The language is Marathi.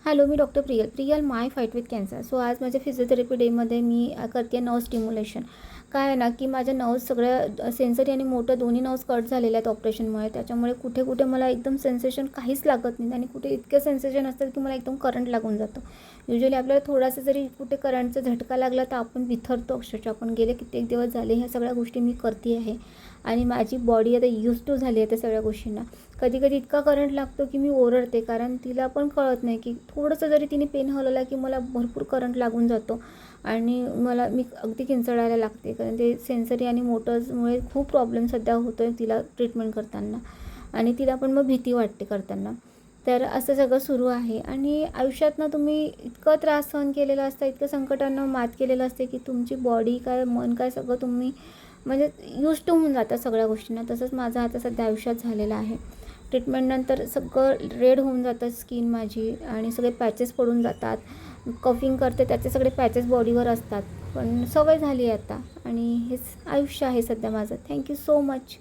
Hello, me doctor Priyal my fight with cancer. So आज माझ्या फिजिओथेरपी डेमध्ये मी करते नर्व स्टिम्युलेशन. काय आहे ना, की माझ्या नर्व्स सगळ्या सेन्सरी आणि मोटर दोन्ही नर्व्स कट झालेल्या आहेत ऑपरेशनमुळे. त्याच्यामुळे कुठे कुठे मला एकदम सेन्सेशन काहीच लागत नाही आणि कुठे इतके सेन्सेशन असतात की मला एकदम करंट लागून जातो. युजली आपल्याला थोडासा जरी कुठे करंटचा झटका लागला तर आपण बिथरतो अक्षरशः. आपण गेले कित्येक दिवस झाले ह्या सगळ्या गोष्टी मी करते आहे आणि माझी बॉडी आता यूज टू झाली आहे त्या सगळ्या गोष्टींना. कधी कधी इतका करंट लागतो की मी ओरडते, कारण तिला पण कळत नाही की थोडंसं जरी तिने पेन हलवला की मला भरपूर करंट लागून जातो आणि मी अगदी किंचाळायला लागते, कारण ते सेन्सरी आणि मोटर्समुळे खूप प्रॉब्लेम सध्या होतो आहे तिला ट्रीटमेंट करताना आणि तिला पण मग भीती वाटते करताना. तर असं सगळं सुरू आहे आणि आयुष्यातनं तुम्ही इतकं त्रास सहन केलेला असतं, इतकं संकटांना मात केलेलं असते की तुमची बॉडी काय मन काय सगळं तुम्ही म्हणजे यूज टू होऊन जातात सगळ्या गोष्टींना. तसंच माझं आता सध्या आयुष्यात झालेलं आहे. ट्रीटमेंटनंतर सगळं रेड होऊन जातं स्किन माझी आणि सगळे पॅचेस पडून जातात. कफिंग करते त्याचे सगळे पॅचेस बॉडीवर असतात, पण सवय झाली आहे आता आणि हेच आयुष्य आहे सध्या माझं. Thank you so much.